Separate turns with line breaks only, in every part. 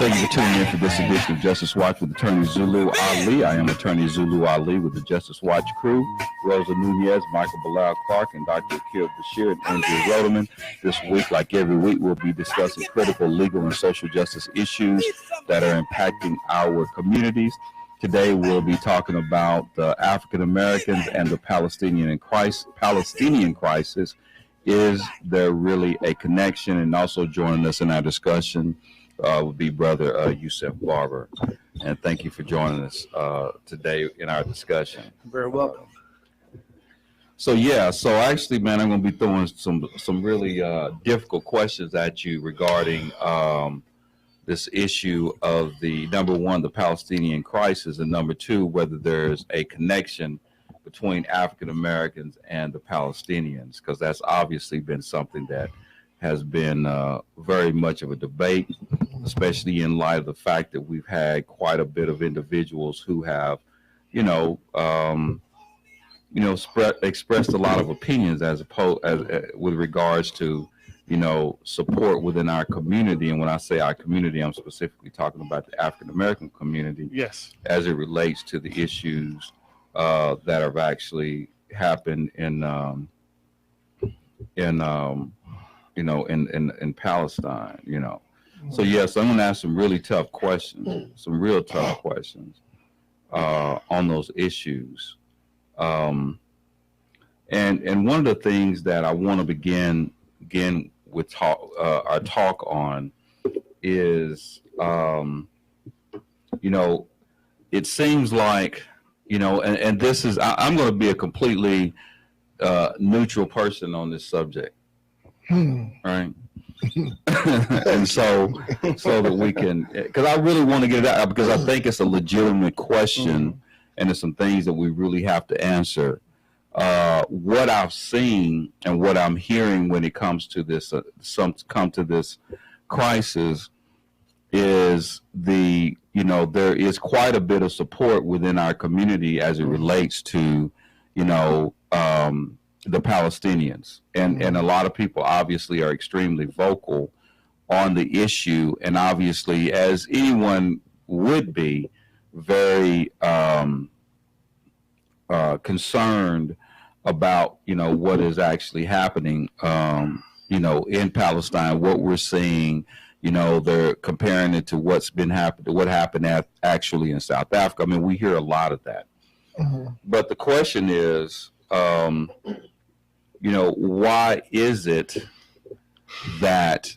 Thank you for tuning in for this edition of Justice Watch with Attorney Zulu Ali. I am Attorney Zulu Ali with the Justice Watch crew. Rosa Nunez, Michael Bilal Clark, and Dr. Akil Bashir and Andrew Rodeman. This week, like every week, we'll be discussing critical legal and social justice issues that are impacting our communities. Today, we'll be talking about the African Americans and the Palestinian crisis. Is there really a connection? And also joining us in our discussion would be Brother Yusuf Barber. And thank you for joining us today in our discussion.
Very welcome.
So actually, man, I'm going to be throwing some really difficult questions at you regarding this issue of the, number one, the Palestinian crisis, and number two, whether there's a connection between African Americans and the Palestinians, because that's obviously been something that has been very much of a debate, especially in light of the fact that we've had quite a bit of individuals who have, expressed a lot of opinions as with regards to, support within our community. And when I say our community, I'm specifically talking about the African American community.
Yes. As
it relates to the issues that have actually happened in Palestine, So yes, I'm going to ask some really tough questions, some real tough questions on those issues. And one of the things that I want to begin with our talk on is, it seems like, and this is, I'm going to be a completely neutral person on this subject, right? And so that we can, because I really want to get it out, because I think it's a legitimate question, and there's some things that we really have to answer. What I've seen and what I'm hearing when it comes to this, this crisis, is there is quite a bit of support within our community as it relates to, the Palestinians. And a lot of people obviously are extremely vocal on the issue. And obviously, as anyone would be, very concerned about, what is actually happening, in Palestine, what we're seeing. They're comparing it to what happened actually in South Africa. I mean, we hear a lot of that. But the question is, why is it that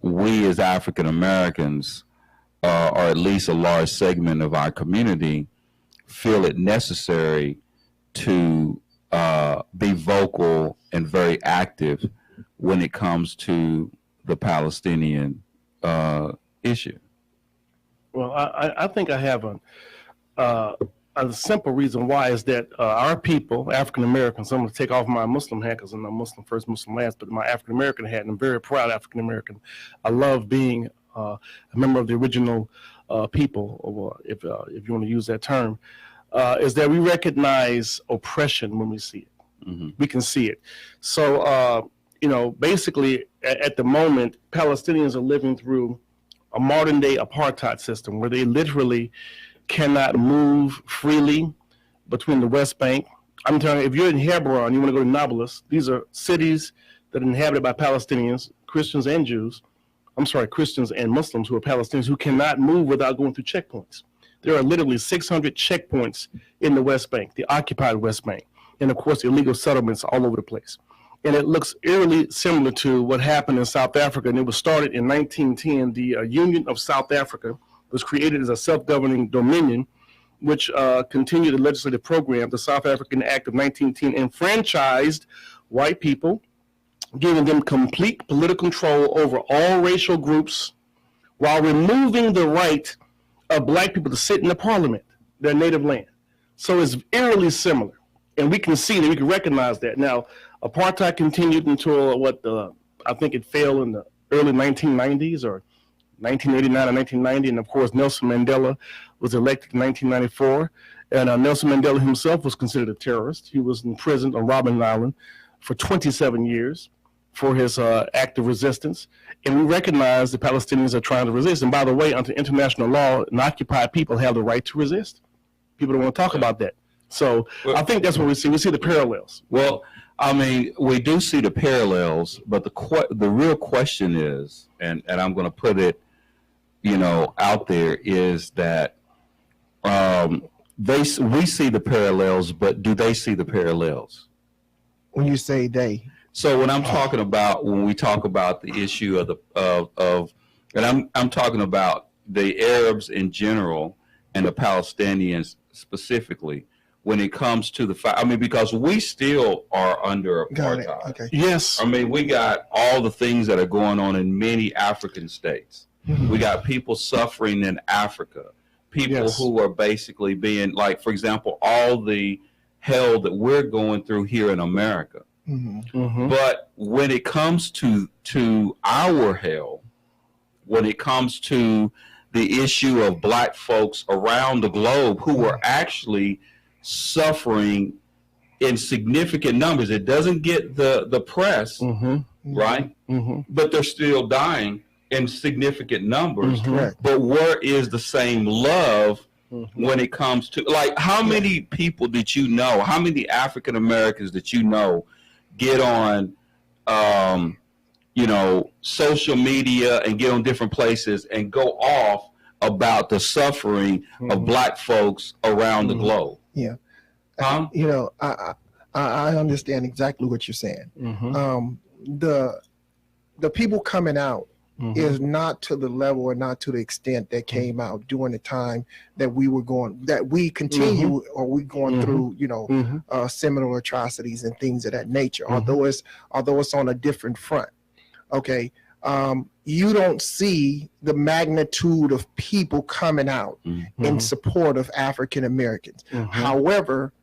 we as African Americans, or at least a large segment of our community, feel it necessary to be vocal and very active when it comes to the Palestinian issue?
Well, I think I have a simple reason why is that our people, African Americans, I'm going to take off my Muslim hat because I'm not Muslim first, Muslim last, but my African American hat, and I'm very proud African American. I love being a member of the original people, or if you want to use that term, is that we recognize oppression when we see it. We can see it. So, basically at the moment, Palestinians are living through a modern day apartheid system where they literally cannot move freely between the West Bank. I'm telling you, if you're in Hebron, you want to go to Nablus, these are cities that are inhabited by Palestinians, Christians and Jews. I'm sorry, Christians and Muslims who are Palestinians who cannot move without going through checkpoints. There are literally 600 checkpoints in the West Bank, the occupied West Bank, and of course illegal settlements all over the place. And it looks eerily similar to what happened in South Africa, and it was started in 1910. The Union of South Africa was created as a self-governing dominion, which continued the legislative program. The South African Act of 1910 enfranchised white people, giving them complete political control over all racial groups, while removing the right of black people to sit in the parliament, their native land. So it's eerily similar, and we can see that, we can recognize that. Now, apartheid continued until I think it fell in the early 1990s, or 1989 or 1990, and of course Nelson Mandela was elected in 1994, and Nelson Mandela himself was considered a terrorist. He was in prison on Robben Island for 27 years for his act of resistance. And we recognize the Palestinians are trying to resist. And by the way, under international law, an occupied people have the right to resist. People don't want to talk about that. So I think that's what we see. We see the parallels.
Well, I mean, we do see the parallels, but the real question is, and I'm going to put it, out there, is that we see the parallels, but do they see the parallels?
When you say they,
so when I'm talking about, when we talk about the issue and I'm talking about the Arabs in general and the Palestinians specifically, when it comes to because we still are under apartheid.
Okay.
Yes.
I mean, we got all the things that are going on in many African states.
Mm-hmm.
We got people suffering in Africa, people who are basically being, like, for example, all the hell that we're going through here in America.
Mm-hmm.
Mm-hmm.
But when it comes to our hell, when it comes to the issue of black folks around the globe who are actually suffering in significant numbers, it doesn't get the press, right?
Mm-hmm.
But they're still dying in significant numbers.
Correct.
But where is the same love when it comes to, like, how many people did you know, how many African Americans that you know get on social media and get on different places and go off about the suffering of black folks around the globe?
Yeah.
Huh?
I understand exactly what you're saying.
Mm-hmm.
The people coming out is not to the level or not to the extent that came out during the time that we continue or we going through, similar atrocities and things of that nature. Although it's on a different front. Okay. You don't see the magnitude of people coming out in support of African Americans. However,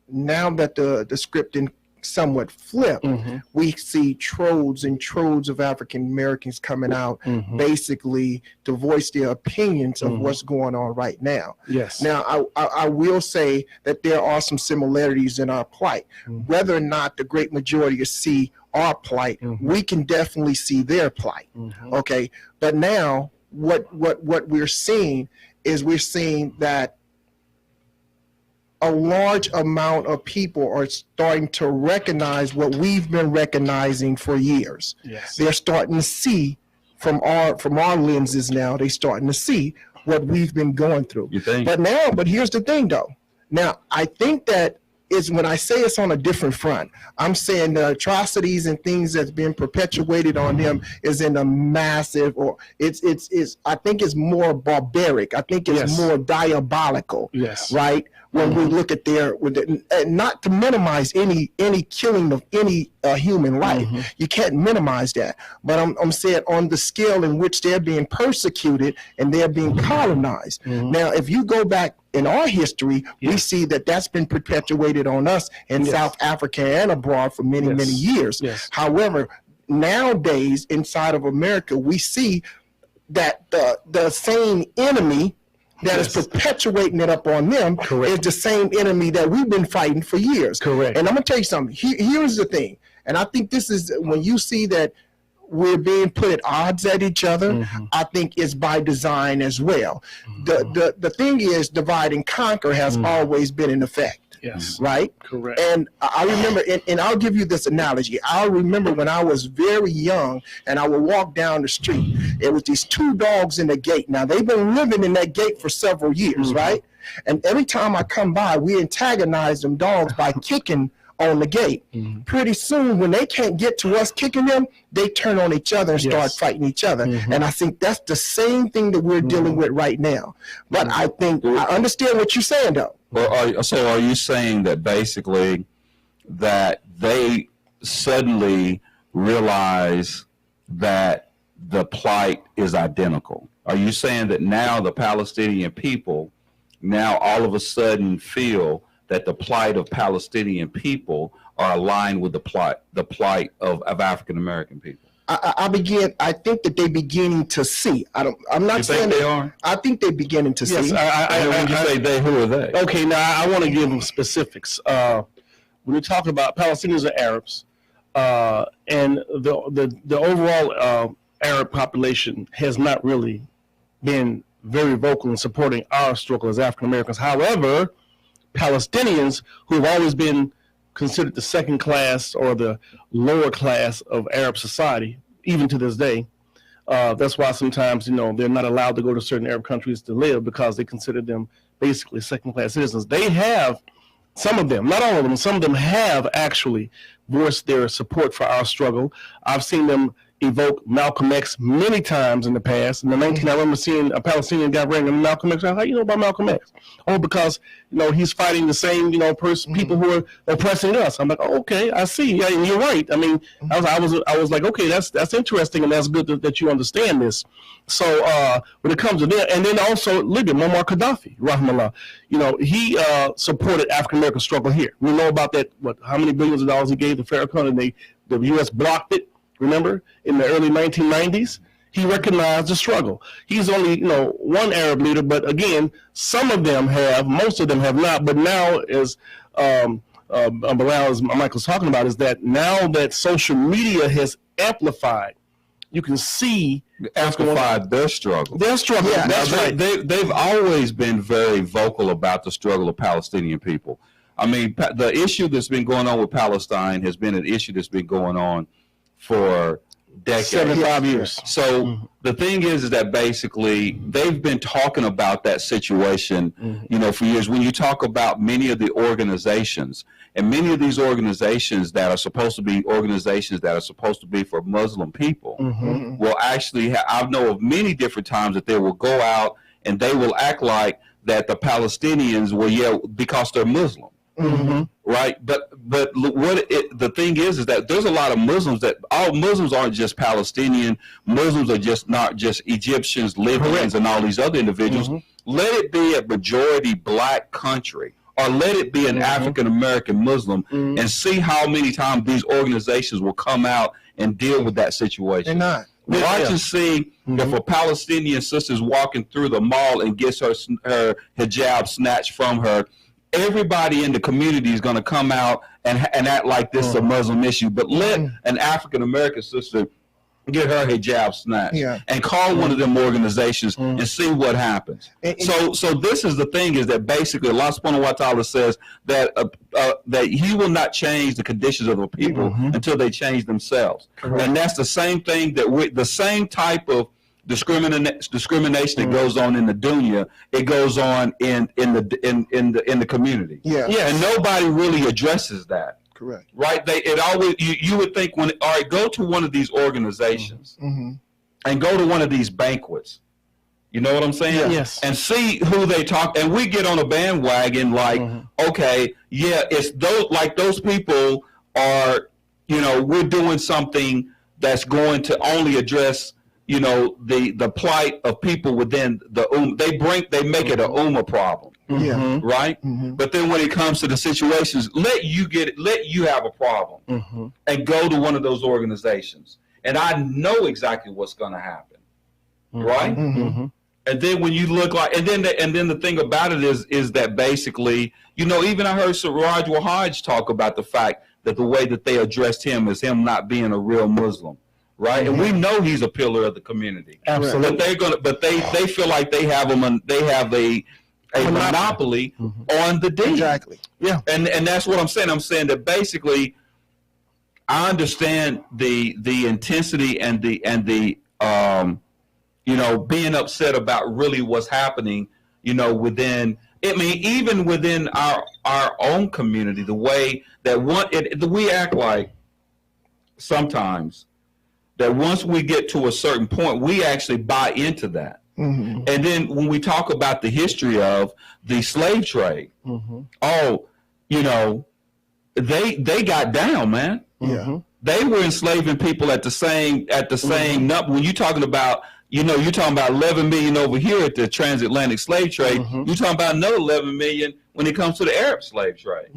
now that the script somewhat flipped, we see troves and troves of African Americans coming out basically to voice their opinions of what's going on right now.
Yes.
Now, I will say that there are some similarities in our plight. Whether or not the great majority see our plight, we can definitely see their plight. Okay. But now what we're seeing is that a large amount of people are starting to recognize what we've been recognizing for years.
Yes.
They're starting to see from our lenses now, they're starting to see what we've been going through.
You think?
But here's the thing though. Now, I think that is when I say it's on a different front, I'm saying the atrocities and things that's been perpetuated on them is in a massive, or it's I think it's more barbaric. I think it's more diabolical.
Yes.
Right? When we look at not to minimize any killing of any human life, you can't minimize that. But I'm saying on the scale in which they're being persecuted and they're being colonized. Now, if you go back in our history, we see that that's been perpetuated on us in South Africa and abroad for many years.
Yes.
However, nowadays inside of America, we see that the same enemy that is perpetuating it up on them is the same enemy that we've been fighting for years.
Correct.
And I'm going to tell you something. Here's the thing. And I think this is when you see that we're being put at odds at each other, I think it's by design as well. The thing is, divide and conquer has always been in effect.
Yes.
Right?
Correct.
And I remember, and I'll give you this analogy. I remember when I was very young and I would walk down the street. It was these two dogs in the gate. Now, they've been living in that gate for several years, right? And every time I come by, we antagonize them dogs by kicking on the gate. Pretty soon, when they can't get to us kicking them, they turn on each other and start fighting each other. And I think that's the same thing that we're dealing with right now. But I think I understand what you're saying, though.
Well, so are you saying that basically that they suddenly realize that the plight is identical? Are you saying that now the Palestinian people now all of a sudden feel that the plight of Palestinian people are aligned with the plight of African American people?
I think that they're beginning to see. I'm not saying
they are.
I think they're beginning to see.
When you say they, who are they?
Okay, now I want to give them specifics. When we talk about Palestinians or Arabs, and the overall Arab population has not really been very vocal in supporting our struggle as African Americans. However, Palestinians, who have always been considered the second class or the lower class of Arab society, even to this day, that's why sometimes, they're not allowed to go to certain Arab countries to live, because they consider them basically second class citizens. They have, some of them, not all of them, some of them have actually voiced their support for our struggle. I've seen them evoke Malcolm X many times in the past. In the 19, I remember seeing a Palestinian guy ringing Malcolm X. How do you know about Malcolm X? Oh, because he's fighting the same people who are oppressing us. I'm like, oh, okay, I see. Yeah, and you're right. I mean, I was like, okay, that's interesting, and that's good that you understand this. So when it comes to that, and then also Libya, Muammar Gaddafi, rahmallah, he supported African American struggle here. We know about that. How many billions of dollars he gave to Farrakhan, and the U.S. blocked it. Remember, in the early 1990s, he recognized the struggle. He's only, one Arab leader, but again, some of them have, most of them have not. But now, as Bilal, as Michael's talking about, is that now that social media has amplified, you can see
amplified their struggle.
Their struggle. Yeah, that's right.
They've always been very vocal about the struggle of Palestinian people. I mean, the issue that's been going on with Palestine has been an issue that's been going on for decades.
75 years.
So the thing is that basically they've been talking about that situation, for years. When you talk about many of the organizations, and many of these organizations that are supposed to be for Muslim people, will actually I know of many different times that they will go out and they will act like that the Palestinians will yell because they're Muslim. Right, but the thing is that there's a lot of Muslims that all Muslims aren't just Palestinian. Muslims are not just Egyptians, Libyans, and all these other individuals. Let it be a majority black country, or let it be an African American Muslim, and see how many times these organizations will come out and deal with that situation.
They're not.
Watch and see if a Palestinian sister's walking through the mall and gets her hijab snatched from her. Everybody in the community is going to come out and act like this is a Muslim issue. But let an African-American sister get her hijab snatched and call one of them organizations and see what happens. So this is the thing, is that basically Allah subhanahu wa ta'ala says that that he will not change the conditions of the people until they change themselves. Correct. And that's the same thing, the same type of discrimination that goes on in the dunya, it goes on in the community. And nobody really addresses that.
Correct.
Right? You would think go to one of these organizations and go to one of these banquets. You know what I'm saying?
Yes.
And see who they talk, and we get on a bandwagon like, okay, it's those people are, we're doing something that's going to only address the plight of people within the they make it a problem. Right? But then when it comes to the situations, let you have a problem and go to one of those organizations, and I know exactly what's going to happen. Right? And then when you look like, and then the thing about it is that basically, even I heard Siraj Wahaj talk about the fact that the way that they addressed him is him not being a real Muslim. Right, and we know he's a pillar of the community.
Absolutely,
but they feel like they have a monopoly on the deen.
Exactly.
Yeah,
and that's what I'm saying. I'm saying that basically, I understand the intensity and the being upset about really what's happening. Within. I mean, even within our own community, the way that we act like sometimes. That once we get to a certain point, we actually buy into that. And then when we talk about the history of the slave trade, they got down, man. They were enslaving people at the same number. When you're talking about, you're talking about 11 million over here at the transatlantic slave trade. You're talking about another 11 million when it comes to the Arab slave trade.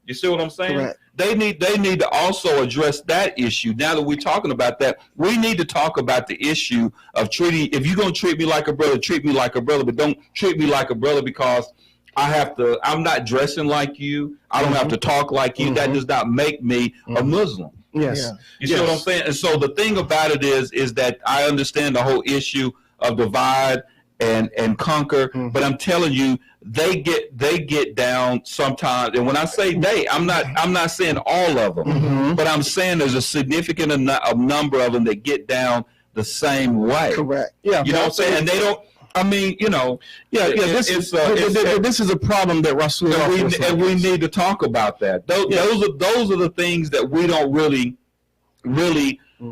You see what I'm saying?
Correct.
They need to also address that issue. Now that we're talking about that, we need to talk about the issue of if you're going to treat me like a brother, treat me like a brother, but don't treat me like a brother because I'm not dressing like you. I don't have to talk like you. That does not make me a Muslim.
Yes.
You see what I'm saying? And so the thing about it is that I understand the whole issue of divide and conquer, but I'm telling you, they get down sometimes. And when I say they, I'm not saying all of them, but I'm saying there's a significant number of them that get down the same way.
Correct.
Yeah.
You know what I'm saying? And they don't. I mean, you know.
This is a problem that Rasulullah
and we need to talk about that. Those are the things that we don't really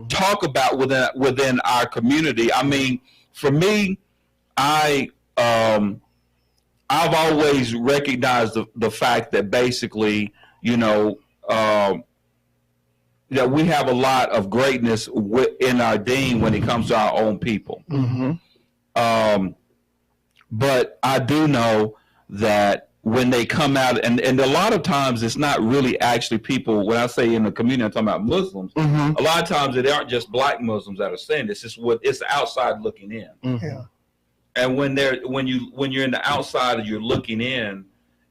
talk about within our community. I mean, for me, I've always recognized the fact that basically, you know, that we have a lot of greatness in our deen when it comes to our own people. But I do know that when they come out, and a lot of times it's not really actually people, when I say in the community, I'm talking about Muslims, a lot of times it aren't just black Muslims that are saying this, it's outside looking in.
Yeah.
And when you're in the outside and you're looking in,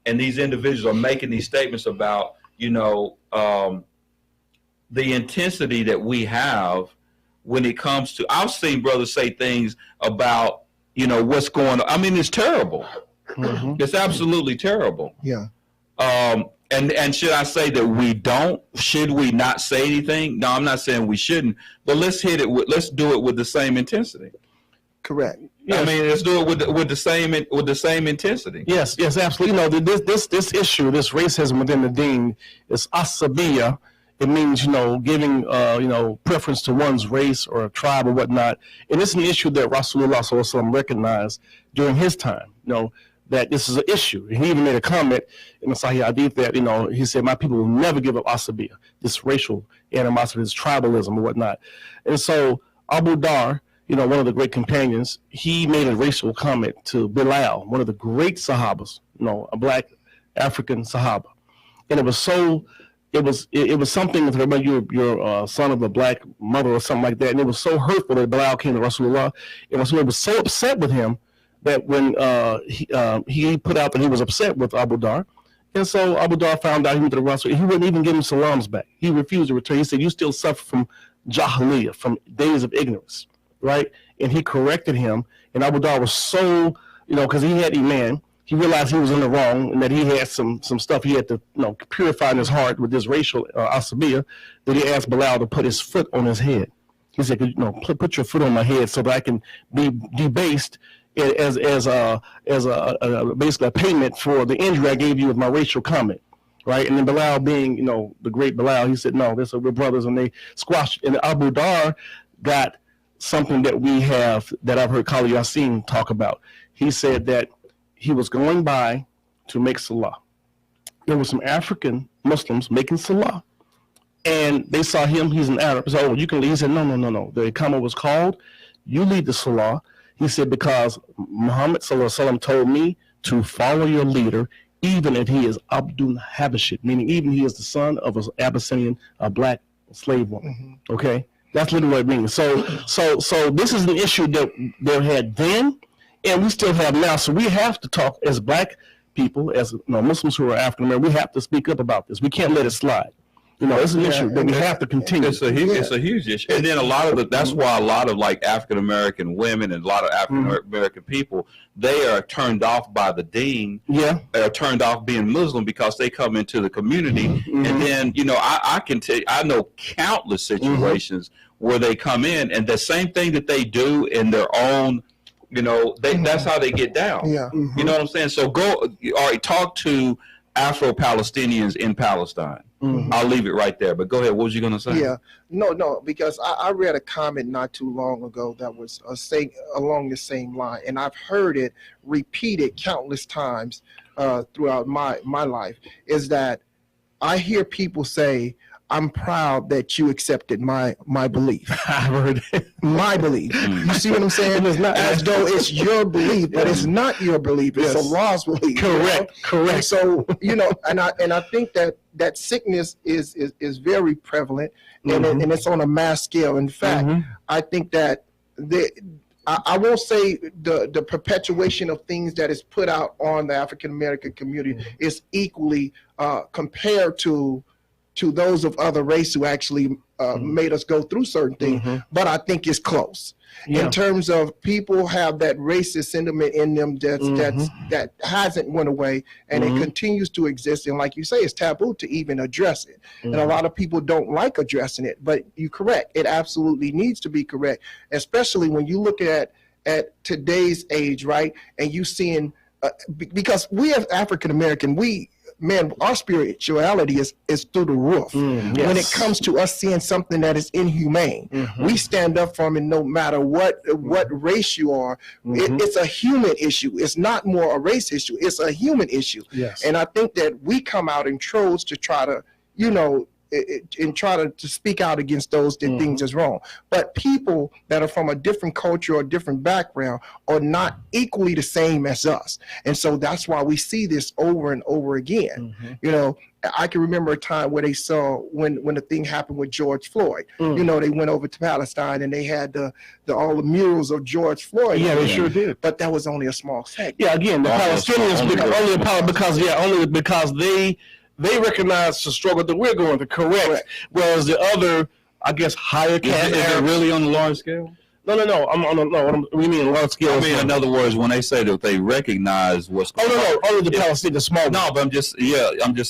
and these individuals are making these statements about, you know, the intensity that we have when it comes to, I've seen brothers say things about, you know, what's going on. I mean, it's terrible. It's absolutely terrible.
Yeah.
And should I say that should we not say anything? No, I'm not saying we shouldn't, but let's do it with the same intensity.
Correct.
Yes. I mean, let's do it with the same intensity.
Yes, absolutely. You know, this issue, this racism within the deen, is asabiya. It means, you know, giving, preference to one's race or a tribe or whatnot. And it's an issue that Rasulullah SAW recognized during his time, you know, that this is an issue. And he even made a comment in the Sahih Hadith that, you know, he said, my people will never give up asabiya, this racial animosity, this tribalism or whatnot. And so Abu Dar, you know, one of the great companions, he made a racial comment to Bilal, one of the great Sahabas, you know, a black African Sahaba. And it was so... It was something about your son of a black mother or something like that, and it was so hurtful that Bilal came to Rasulullah, and Rasulullah was so upset with him that when he put out that he was upset with Abu Dar, and so Abu Dar found out he went to the Rasul, he wouldn't even give him salams back. He refused to return. He said, "You still suffer from jahiliyyah, from days of ignorance, right?" And he corrected him, and Abu Dar was so, you know, because he had iman. He realized he was in the wrong and that he had some stuff he had to, you know, purify in his heart with this racial asabiya, that he asked Bilal to put his foot on his head. He said, you know, put your foot on my head so that I can be debased as basically a payment for the injury I gave you with my racial comment, right? And then Bilal, being, you know, the great Bilal, he said, no, we're brothers, and they squashed. And Abu Dar got something that we have, that I've heard Khalid Yassin talk about. He said that he was going by to make salah. There were some African Muslims making salah, and they saw him. He's an Arab. So, you can leave. He said, no. The Iqamah was called. You lead the salah. He said, because Muhammad ﷺ told me to follow your leader, even if he is Abdul Habashid, meaning even he is the son of an Abyssinian, a black slave woman. Okay, that's literally what it means. So this is an issue that they had then, and we still have now. So we have to talk as black people, as, you know, Muslims who are African American. We have to speak up about this. We can't let it slide. You know, it's an issue that we have to continue.
It's a huge issue. And then that's why a lot of like African American women and a lot of African American people, they are turned off by the deen. Yeah. They are turned off being Muslim because they come into the community. And then, you know, I can tell you, I know countless situations where they come in, and the same thing that they do in their own, you know, that's how they get down. Yeah. You know what I'm saying? So talk to Afro-Palestinians in Palestine. I'll leave it right there. But go ahead. What was you going to say?
Yeah. No, because I read a comment not too long ago that was saying along the same line, and I've heard it repeated countless times throughout my life, is that I hear people say, I'm proud that you accepted my belief.
I've heard it.
My belief. You see what I'm saying? It's not as though it's your belief, but it's not your belief. It's Allah's belief.
Correct.
You know? Correct. And so, you know, and I think that sickness is very prevalent, and it's on a mass scale. In fact, I think that I won't say the perpetuation of things that is put out on the African American community is equally compared to to those of other race who actually made us go through certain things, but I think it's close.
Yeah.
In terms of people have that racist sentiment in them that hasn't went away, and it continues to exist. And like you say, it's taboo to even address it. And a lot of people don't like addressing it, but you're correct. It absolutely needs to be correct, especially when you look at today's age, right? And you seeing, because we as African American, our spirituality is through the roof.
Yes.
When it comes to us seeing something that is inhumane, we stand up from it no matter what race you are. It's a human issue. It's not more a race issue. It's a human issue.
Yes.
And I think that we come out in troves to try to, and try to speak out against those that things is wrong. But people that are from a different culture or different background are not equally the same as us. And so that's why we see this over and over again. I can remember a time where they saw when the thing happened with George Floyd. They went over to Palestine and they had all the murals of George Floyd.
Yeah, they sure did.
But that was only a small segment.
Yeah, again, the Palestinians only because they recognize the struggle that we're going through, correct. Whereas the other, I guess, higher caste.
Is it really on a large scale?
No. We mean large scale.
I mean, in other words, when they say that they recognize what's going on.
Only the Palestinians, small.
No, but I'm just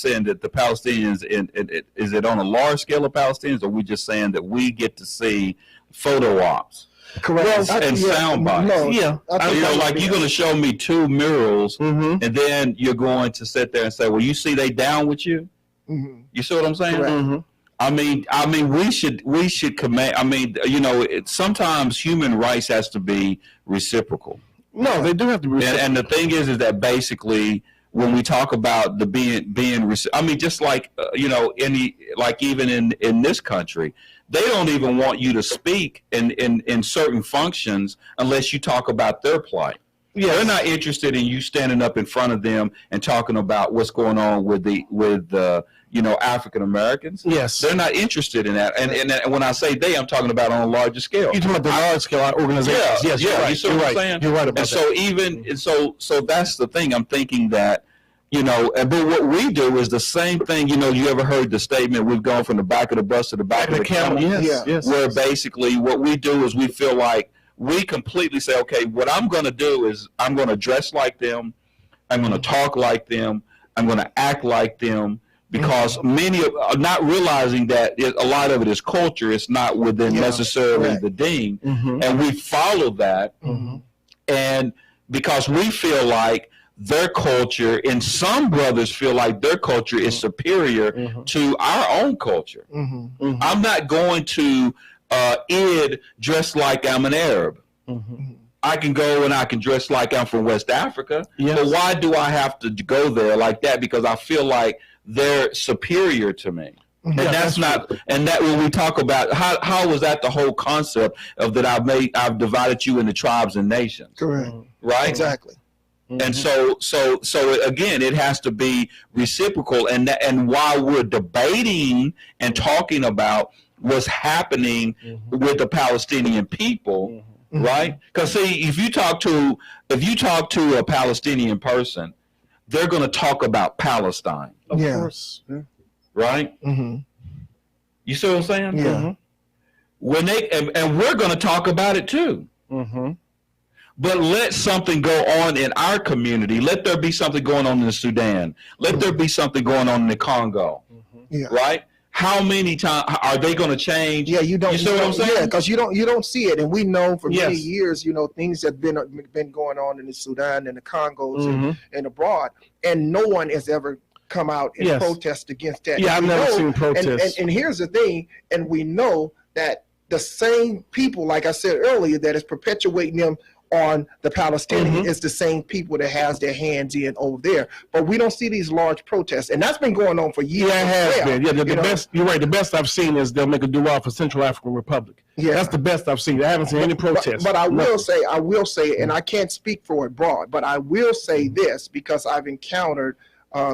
saying that the Palestinians, is it on a large scale of Palestinians, or we just saying that we get to see photo ops?
Correct.
And sound bites.
No,
like you're going to show me 2 murals, and then you're going to sit there and say, "Well, you see, they down with you." You see what I'm saying? I mean, we should command. I mean, sometimes human rights has to be reciprocal.
No, they do have to be reciprocal.
And the thing is that basically, when we talk about the being, I mean, just like even in this country, they don't even want you to speak in certain functions unless you talk about their plight. Yeah, they're not interested in you standing up in front of them and talking about what's going on with African Americans.
Yes,
they're not interested in that. And when I say they, I'm talking about on a larger scale.
You're talking about the large scale organizations.
Yeah,
yes, you're right.
You see what I'm saying?
You're right about
that.
And
so that's the thing. I'm thinking that. But what we do is the same thing. You ever heard the statement, "We've gone from the back of the bus to the back of the camel"?
Yes.
Where basically what we do is we feel like we completely say, okay, what I'm going to do is I'm going to dress like them, I'm going to talk like them, I'm going to act like them, because many are not realizing that a lot of it is culture. It's not within necessarily the ding, and we follow that, and because we feel like their culture, and some brothers feel like their culture is superior to our own culture. I'm not going to dress like I'm an Arab. I can go and I can dress like I'm from West Africa, but why do I have to go there like that? Because I feel like they're superior to me. And that's not, and that when we talk about how was that the whole concept of that I've divided you into tribes and nations.
Correct.
Right?
Exactly.
And so again, it has to be reciprocal. And while we're debating and talking about what's happening with the Palestinian people, right? Because see, if you talk to a Palestinian person, they're going to talk about Palestine.
Of course. Yeah.
Right? You see what I'm saying?
Yeah.
When and we're going to talk about it too. But let something go on in our community. Let there be something going on in the Sudan. Let there be something going on in the Congo. Right? How many times are they going to change?
Yeah, you don't.
You see what I'm saying?
Yeah, because you don't see it, and we know for many years, things have been going on in the Sudan and the Congos and abroad, and no one has ever come out and protest against that.
Yeah, I've never seen protests.
And here's the thing, and we know that the same people, like I said earlier, that is perpetuating them on the Palestinians is the same people that has their hands in over there. But we don't see these large protests, and that's been going on for years.
Yeah, it has been. Yeah, the best. You're right. The best I've seen is they'll make a dua for Central African Republic. Yeah, that's the best I've seen. I haven't seen any protests.
But I will say, and I can't speak for it broad, but I will say this because I've encountered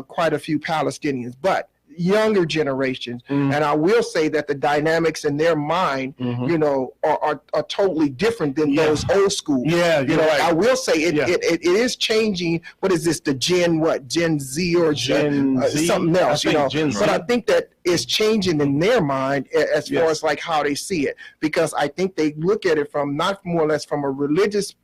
quite a few Palestinians. But younger generations, and I will say that the dynamics in their mind, you know, are totally different than those old school.
Yeah,
you know,
right.
I will say it is changing. What is this? The Gen Z or
Gen Z?
something else? You know,
Gen Z.
but I think that it's changing in their mind as far as like how they see it, because I think they look at it from not more or less from a religious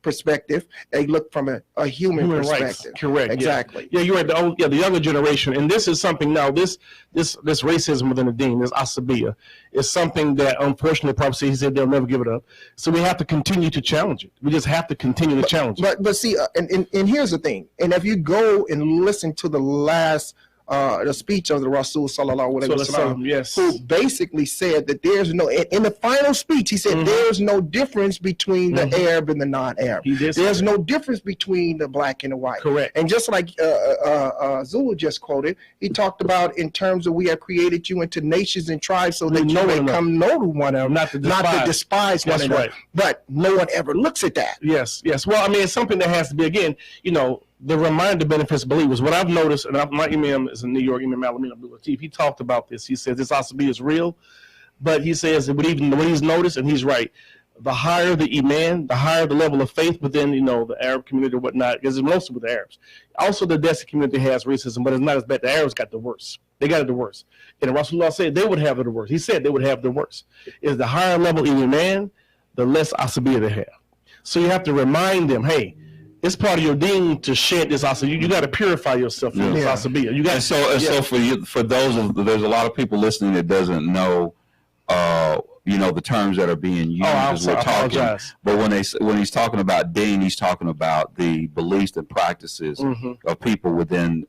perspective. They look from a human perspective.
Rights. Correct.
Exactly.
Yeah, you're right. The younger generation, and this is something now. This racism within the deen, this asabiya, is something that unfortunately, Prophet he said they'll never give it up. So we have to continue to challenge it. We just have to continue to challenge it.
But see, and here's the thing. And if you go and listen to the last the speech of the Rasul sallallahu alaihi wasallam,
yes,
who basically said that there's no, in the final speech, he said there's no difference between the Arab and the non-Arab. There's no difference between the black and the white.
Correct.
And just like Zulu just quoted, he talked about in terms of we have created you into nations and tribes so that you may come know to one another, not to despise one another. Right. But no one ever looks at that.
Yes. Well, I mean, it's something that has to be, again, you know, the reminder benefits believers. What I've noticed, and my imam is in New York, Imam Al-Amin Abdul Latif, he talked about this. He says this asabi is real, but he says that even what he's noticed, and he's right, the higher the iman, the higher the level of faith within, you know, the Arab community or whatnot, because it's mostly with the Arabs. Also, the Desi community has racism, but it's not as bad. The Arabs got the worst. They got it the worst. And Rasulullah said they would have it the worst. He said they would have the worst. Is the higher level in iman, the less asabi they have. So you have to remind them, hey, it's part of your deen to shed this asabiyyah. You got to purify yourself from this asabiyyah. You got
so for you, for those there's a lot of people listening that doesn't know, you know, the terms that are being used as we're talking. But when he's talking about deen, he's talking about the beliefs and practices of people within,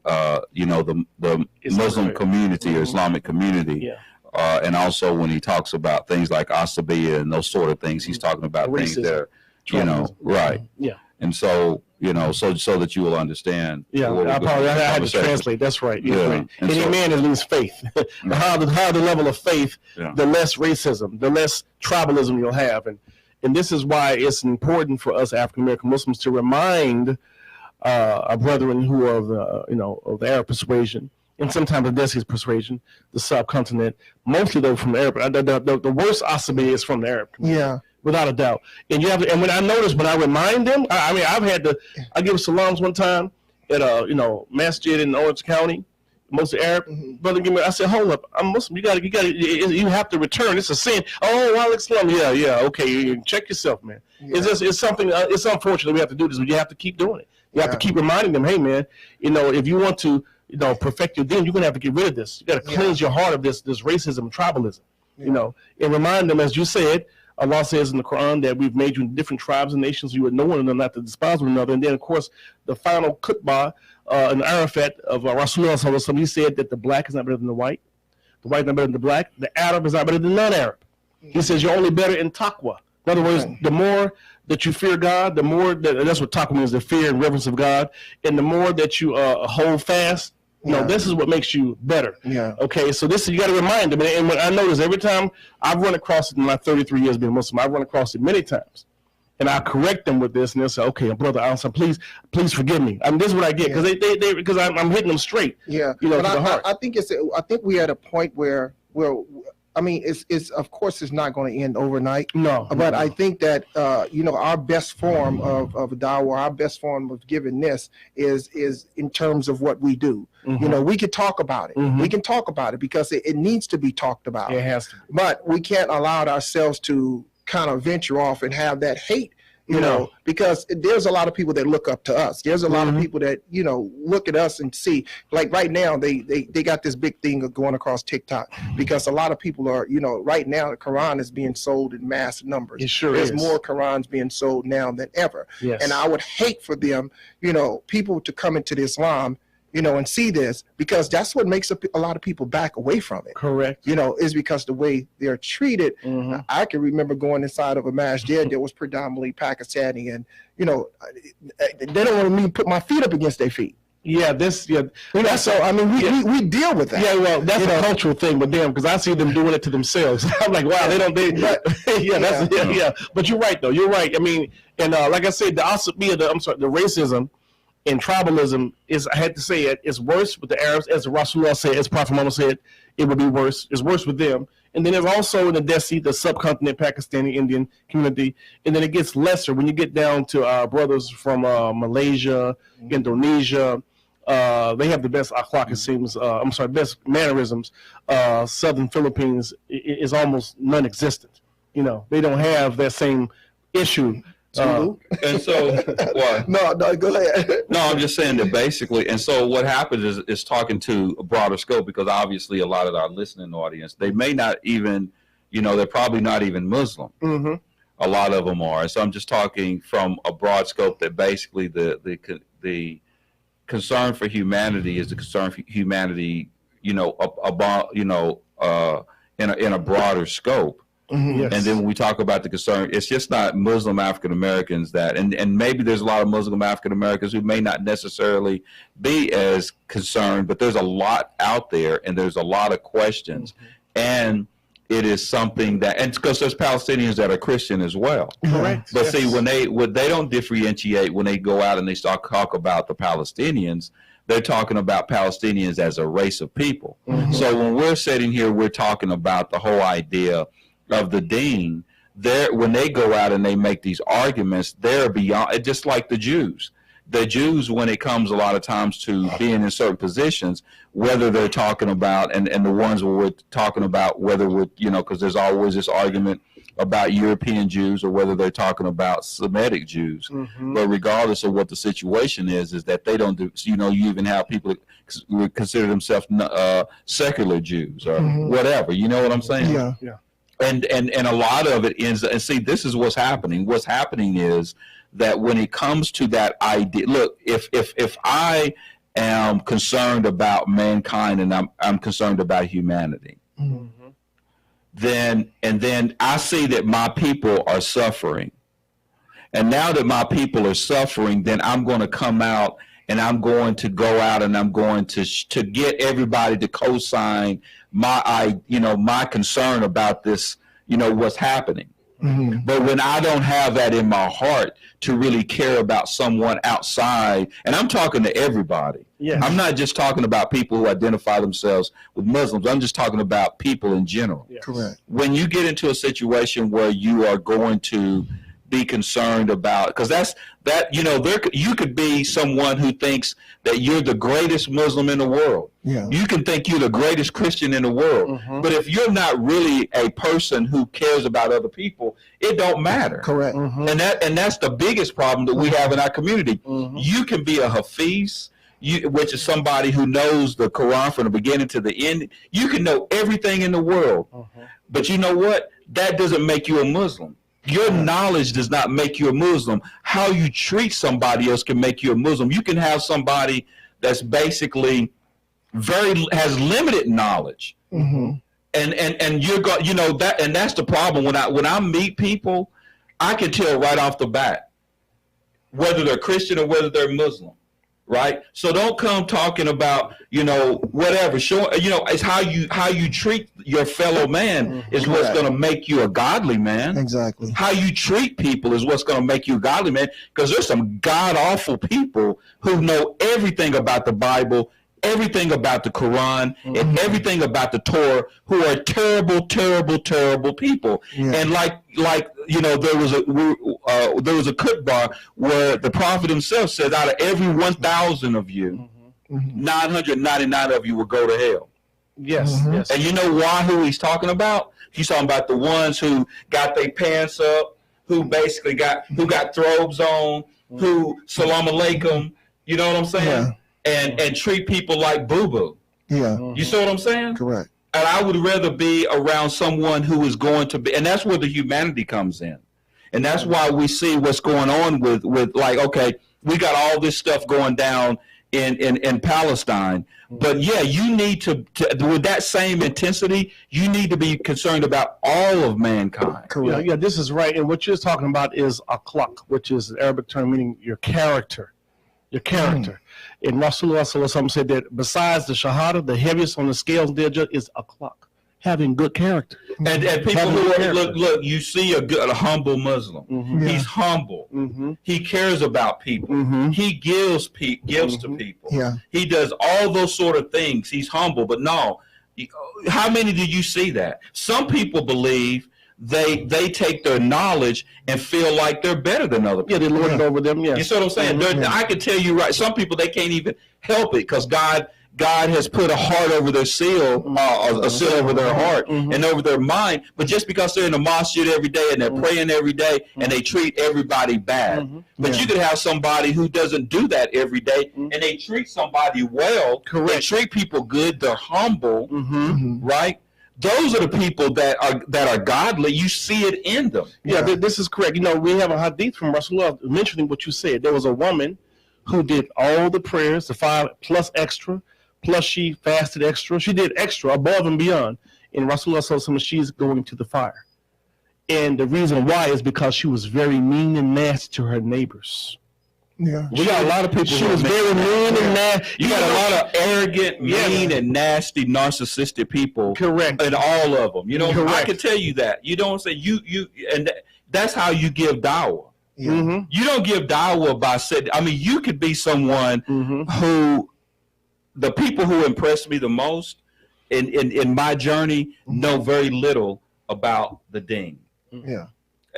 you know, the Muslim community or Islamic community.
Yeah.
And also when he talks about things like asabiyyah and those sort of things, he's talking about things that are, you know, right.
Yeah.
And so, you know, so that you will understand.
Yeah, I had to translate. That's right. Yeah. Right. And iman means faith. The higher the level of faith, the less racism, the less tribalism you'll have. And this is why it's important for us African American Muslims to remind our brethren who are of the, you know, of the Arab persuasion, and sometimes the Desi persuasion, the subcontinent, mostly though from the Arab. The worst asabi is from the Arab community. Yeah. Without a doubt. And you have to, and when I notice, when I remind them, I mean, I give salams one time at a, you know, masjid in Orange County, mostly Arab. Brother, I said, hold up, I'm Muslim. You have to return. It's a sin. Oh, well, Islam. Yeah. Okay. Check yourself, man. Yeah. It's something, it's unfortunate we have to do this, but you have to keep doing it. You have to keep reminding them, hey, man, you know, if you want to, you know, perfect your deen, you're going to have to get rid of this. You got to cleanse your heart of this racism and tribalism, you know, and remind them, as you said, Allah says in the Quran that we've made you in different tribes and nations. You would know one another, not to despise one another. And then, of course, the final khutbah in Arafat of Rasulullah, he said that the black is not better than the white is not better than the black, the Arab is not better than non-Arab. He says you're only better in taqwa. In other words, the more that you fear God, the more that's what taqwa means, the fear and reverence of God, and the more that you hold fast. No, this is what makes you better. Yeah. Okay, so this you got to remind them. And when I notice every time I've run across it in my 33 years being Muslim, I've run across it many times, and I correct them with this, and they'll say, "Okay, brother, Alson, please forgive me." I mean, this is what I get because I'm hitting them straight. Yeah, you know, to the heart.
I think we're at a point where I mean, it's of course it's not going to end overnight. No, but I think that you know, our best form of dawah, our best form of giving this is in terms of what we do. You know, we can talk about it. We can talk about it because it needs to be talked about.
It has to be.
But we can't allow ourselves to kind of venture off and have that hate. You know, because there's a lot of people that look up to us. There's a lot of people that, you know, look at us and see, like right now, they got this big thing of going across TikTok because a lot of people are, you know, right now the Quran is being sold in mass numbers.
It sure
There's
is.
more Qurans being sold now than ever.
Yes.
And I would hate for them, you know, people to come into Islam, you know, and see this, because that's what makes a lot of people back away from it.
Correct.
You know, is because the way they're treated. I can remember going inside of a masjid that was predominantly Pakistani, and, you know, they don't want me to put my feet up against their feet.
Yeah,
you know, so I mean, we deal with that.
Yeah, well, that's a cultural thing with them because I see them doing it to themselves. I'm like, wow, yeah. But you're right though. You're right. I mean, and like I said, the racism And tribalism is, I had to say it, it's worse with the Arabs, as Rasulullah said, as Prophet Muhammad said, it would be worse. It's worse with them. And then there's also in the Dead Sea, the subcontinent, Pakistani, Indian community. And then it gets lesser when you get down to our brothers from Malaysia, Indonesia. They have the best akhlaq, it seems. Best mannerisms. Southern Philippines is almost non-existent. You know, they don't have that same issue.
And so, what?
No, go ahead.
No, I'm just saying that basically, and so what happens is talking to a broader scope, because obviously a lot of our listening audience, they may not even, you know, they're probably not even Muslim.
Mm-hmm.
A lot of them are. So I'm just talking from a broad scope that basically the concern for humanity is the concern for humanity, you know, about, you know, in a broader scope.
Mm-hmm. Yes.
And then when we talk about the concern, it's just not Muslim African Americans that, and maybe there's a lot of Muslim African Americans who may not necessarily be as concerned, but there's a lot out there and there's a lot of questions. Mm-hmm. And it is something that, and because there's Palestinians that are Christian as well.
Correct.
But see, when they don't differentiate, when they go out and they start talk about the Palestinians, they're talking about Palestinians as a race of people. Mm-hmm. So when we're sitting here, we're talking about the whole idea of the deen. When they go out and they make these arguments, they're beyond, just like the Jews. The Jews, when it comes a lot of times to being in certain positions, whether they're talking about, and the ones where we're talking about whether we're, you know, because there's always this argument about European Jews or whether they're talking about Semitic Jews. Mm-hmm. But regardless of what the situation is that they don't do, you know, you even have people that consider themselves secular Jews or mm-hmm. whatever. You know what I'm saying?
Yeah.
Yeah.
And a lot of it ends, and see, this is what's happening. What's happening is that when it comes to that idea, look, if I am concerned about mankind and I'm concerned about humanity, mm-hmm. then I see that my people are suffering. And now that my people are suffering, then I'm going to come out and I'm going to go out and I'm going to get everybody to co-sign my concern about this, you know, what's happening. Mm-hmm. But when I don't have that in my heart to really care about someone outside, and I'm talking to everybody. Yes. I'm not just talking about people who identify themselves with Muslims. I'm just talking about people in general.
Yes.
Correct.
When you get into a situation where you are going to be concerned about, because you know, you could be someone who thinks that you're the greatest Muslim in the world.
Yeah.
You can think you're the greatest Christian in the world. Mm-hmm. But if you're not really a person who cares about other people, it don't matter.
Correct.
Mm-hmm. And that's the biggest problem that we have in our community. Mm-hmm. You can be a Hafiz, which is somebody who knows the Quran from the beginning to the end. You can know everything in the world. Mm-hmm. But you know what? That doesn't make you a Muslim. Your knowledge does not make you a Muslim. How you treat somebody else can make you a Muslim. You can have somebody that's basically has limited knowledge, mm-hmm. and you're you know that, and that's the problem. When I meet people, I can tell right off the bat whether they're Christian or whether they're Muslim. Right. So don't come talking about, you know, whatever. Show, you know, it's how you treat your fellow man is mm-hmm. what's going to make you a godly man.
Exactly. How
you treat people is what's going to make you a godly man. Because there's some god awful people who know everything about the Bible, everything about the Quran, mm-hmm. and everything about the Torah, who are terrible, terrible, terrible people. Yeah. And like you know, there was a khutbah where the Prophet himself said, out of every 1,000 of you, mm-hmm. 999 of you will go to hell.
Yes,
mm-hmm.
yes.
And you know who he's talking about? He's talking about the ones who got their pants up, who basically got throbes on, mm-hmm. who salam alaikum. You know what I'm saying? Yeah. And treat people like boo-boo.
Yeah.
You see what I'm saying?
Correct.
And I would rather be around someone who is going to be, and that's where the humanity comes in. And that's why we see what's going on with like, okay, we got all this stuff going down in Palestine. But yeah, you need to with that same intensity, you need to be concerned about all of mankind.
Correct. Yeah, this is right. And what you're talking about is akhlaq, which is an Arabic term meaning your character. Your character. And Rasulullah said that besides the shahada, the heaviest on the scales there is akhlaq, having good character.
And people who look, you see a humble Muslim.
Mm-hmm.
Yeah.
He's humble.
Mm-hmm.
He cares about people.
Mm-hmm.
He gives to people.
Yeah.
He does all those sort of things. He's humble, but no. How many do you see that? Some people believe they take their knowledge and feel like they're better than other people.
Yeah, they lord it over them. Yeah,
You see what I'm saying?
Mm-hmm.
I can tell you, right? Some people, they can't even help it because God has put a heart over their seal, a seal over their heart and over their mind. But just because they're in the masjid every day and they're praying every day and they treat everybody bad, but you could have somebody who doesn't do that every day and they treat somebody well.
Correct.
They treat people good. They're humble, right? Those are the people that are godly. You see it in them.
Yeah, this is correct. You know, we have a hadith from Rasulullah mentioning what you said. There was a woman who did all the prayers, the 5 plus extra, plus she fasted extra. She did extra above and beyond. And Rasulullah said she's going to the fire. And the reason why is because she was very mean and nasty to her neighbors.
Yeah.
We got a lot of people.
She was very mean and nasty.
You got a lot of arrogant, mean, and nasty, narcissistic people.
Correct.
And all of them. You know,
Correct.
I can tell you that. You don't say and that's how you give dawah.
Yeah.
Mm-hmm.
You don't give dawah by saying. I mean, you could be someone who, the people who impressed me the most in my journey know very little about the deen.
Yeah.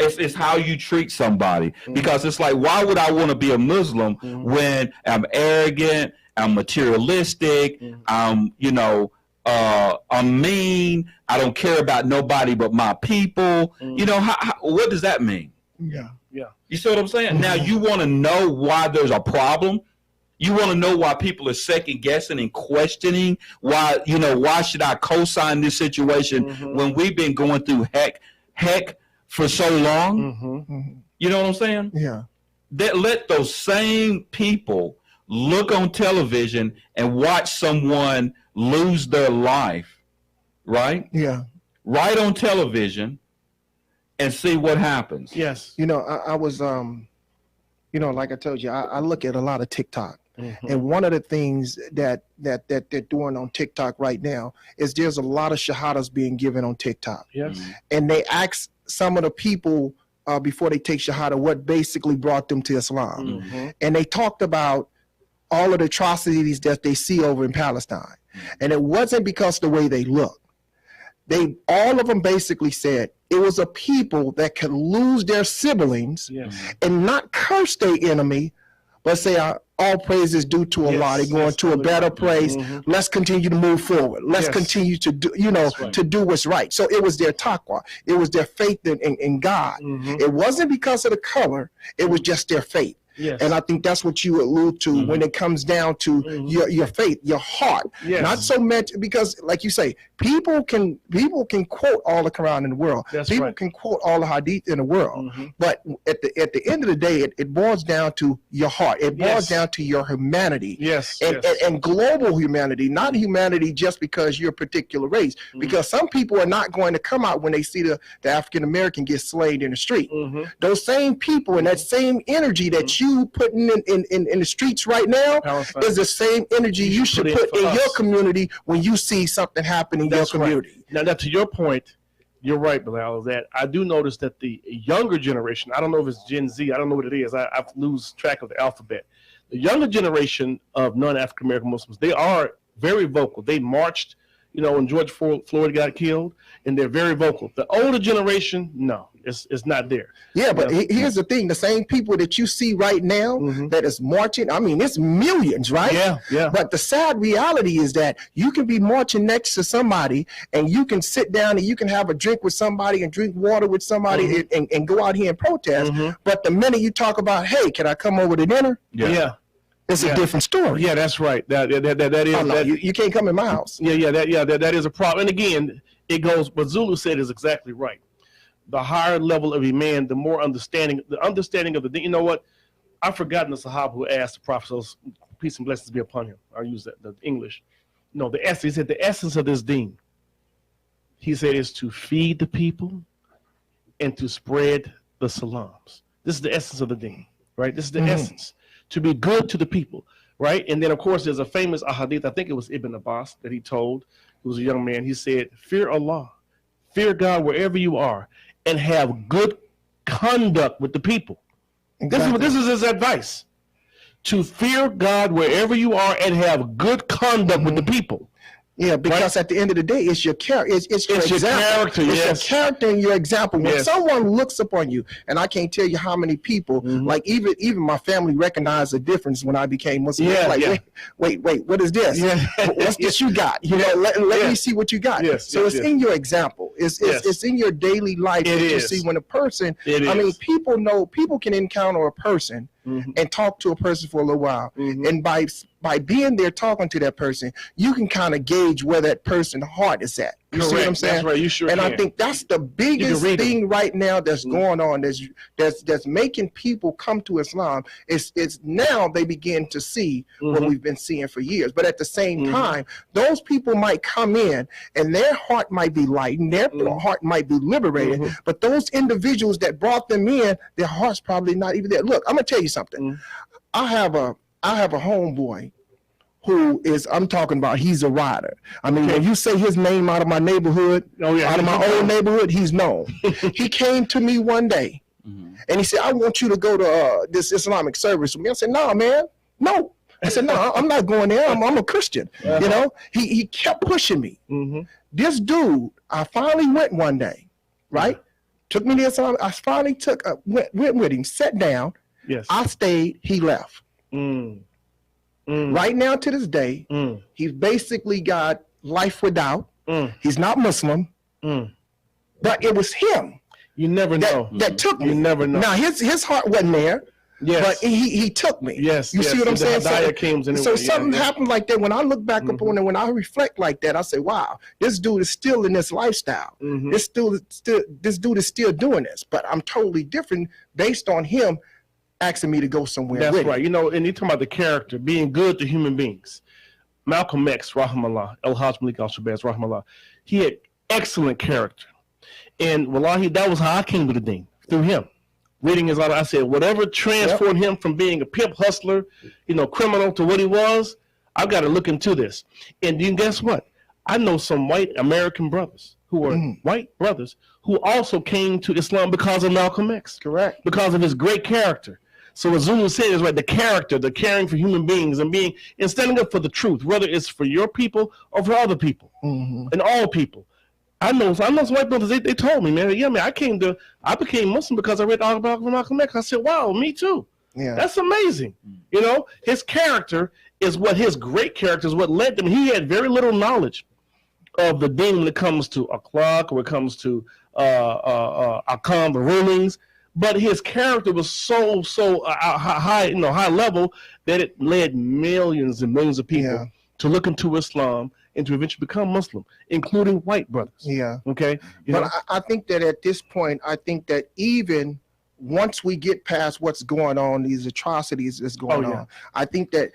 It's how you treat somebody, because it's like, why would I want to be a Muslim when I'm arrogant, I'm materialistic, I'm mean, I don't care about nobody but my people. You know, what does that mean?
Yeah.
You see what I'm saying? Now you want to know why there's a problem. You want to know why people are second guessing and questioning why should I co-sign this situation when we've been going through heck for so long? You know what I'm saying?
Yeah.
Let those same people look on television and watch someone lose their life, right?
Yeah.
Right on television, and see what happens.
Yes.
You know, I was, like I told you, I look at a lot of TikTok. And one of the things that they're doing on TikTok right now is there's a lot of shahadas being given on TikTok.
Yes.
And they ask some of the people before they take shahada what basically brought them to Islam. And they talked about all of the atrocities that they see over in Palestine. And it wasn't because of the way they look. All of them basically said it was a people that could lose their siblings and not curse their enemy, but say all praise is due to Allah. They're going to a better place. Let's continue to move forward. Let's continue to do, to do what's right. So it was their taqwa. It was their faith in God. It wasn't because of the color. It was just their faith.
Yes.
And I think that's what you allude to when it comes down to your faith, your heart.
Yes.
Not so much because, like you say, people can quote all the Quran in the world. People can quote all the Hadith in the world. But at the end of the day, it boils down to your heart. It boils down to your humanity.
Yes.
And global humanity, not humanity just because you're a particular race. Because some people are not going to come out when they see the African American get slayed in the street. Those same people and that same energy that you putting in the streets right now is the same energy you should put in your community when you see something happen in your community.
Now, to your point, you're right, Bilal, that I do notice that the younger generation, I don't know if it's Gen Z, I don't know what it is, I lose track of the alphabet. The younger generation of non-African American Muslims, they are very vocal. They marched, when George Floyd got killed, and they're very vocal. The older generation, no, it's not there.
Yeah, but here's the thing: the same people that you see right now that is marching. I mean, it's millions, right?
Yeah.
But the sad reality is that you can be marching next to somebody, and you can sit down and you can have a drink with somebody and drink water with somebody and go out here and protest. But the minute you talk about, hey, can I come over to dinner?
Yeah.
It's a different story.
Yeah, that's right. That is.
Oh, no, you can't come in my house.
That is a problem. And again, it goes. What Zulu said is exactly right. The higher level of Iman, the more understanding. The understanding of the. You know what? I've forgotten the Sahaba who asked the Prophet, peace and blessings be upon him. I'll use the English. No, the essence. He said the essence of this deen. He said is to feed the people, and to spread the salams. This is the essence of the deen, right? This is the essence. To be good to the people, right? And then, of course, there's a famous ahadith, I think it was Ibn Abbas, that he told who was a young man, he said, fear Allah, fear God wherever you are, and have good conduct with the people.
Exactly.
This is his advice. To fear God wherever you are and have good conduct with the people.
Yeah, because at the end of the day, it's your character. It's your
character.
It's
Yes.
your character and your example. When
Yes.
someone looks upon you, and I can't tell you how many people, like even my family, recognized the difference when I became Muslim.
Yeah,
Like,
yeah.
wait, what is this?
Yeah.
What's this you got? You know, let me see what you got.
Yes,
So
yes,
it's
yes.
in your example. It's in your daily life
It
that you
is.
see when a person.
It
I mean,
is.
people can encounter a person and talk to a person for a little while, and by being there talking to that person, you can kind of gauge where that person's heart is at. You see what I'm saying?
That's right. You sure
And
can.
I think that's the biggest
read
thing right now that's going on. That's making people come to Islam. It's now they begin to see what we've been seeing for years. But at the same time, those people might come in and their heart might be lightened, their heart might be liberated. But those individuals that brought them in, their heart's probably not even there. Look, I'm gonna tell you something. I have a homeboy who is, I'm talking about, he's a rider. I mean, when you say his name out of my neighborhood, out of my old neighborhood, he's known. He came to me one day and he said, I want you to go to this Islamic service with me. I said, no, man, no. I said, no, I'm not going there. I'm a Christian. You know, he kept pushing me. This dude, I finally went one day, right? Took me to Islam. I finally went with him, sat down.
Yes.
I stayed, he left. Right now to this day, he's basically got life without. He's not Muslim, but it was him
You never know.
that took me.
You never know.
Now his heart wasn't there,
Yes.
but he took me.
Yes.
You see what I'm
The
saying?
Hidayah came anyway.
So
Yeah,
something
yeah.
happened like that. When I look back upon it, when I reflect like that, I say, wow, this dude is still in this lifestyle. This dude is still doing this, but I'm totally different based on him asking me to go somewhere.
That's
with
right.
him.
You know, and you talking about the character, being good to human beings. Malcolm X, rahmallah, El-Hajj Malik al-Shabazz, rahmallah, he had excellent character. And wallahi, that was how I came to the deen, through him. Reading his life, I said, whatever transformed him from being a pimp hustler, criminal to what he was, I've got to look into this. And then guess what? I know some white American brothers who are white brothers who also came to Islam because of Malcolm X.
Correct.
Because of his great character. So what Zulu said is right, the character, the caring for human beings and standing up for the truth, whether it's for your people or for other people and all people. I know some white brothers, they told me, man, I became Muslim because I read all about Malcolm X. I said, wow, me too.
Yeah.
That's amazing. His character is great character is what led them. He had very little knowledge of the deen when it comes to akhlaq, when it comes to ahkam, the rulings. But his character was so high, high level that it led millions and millions of people to look into Islam and to eventually become Muslim, including white brothers.
Yeah.
Okay.
But I think that at this point, I think that even once we get past what's going on, these atrocities that's going on, I think that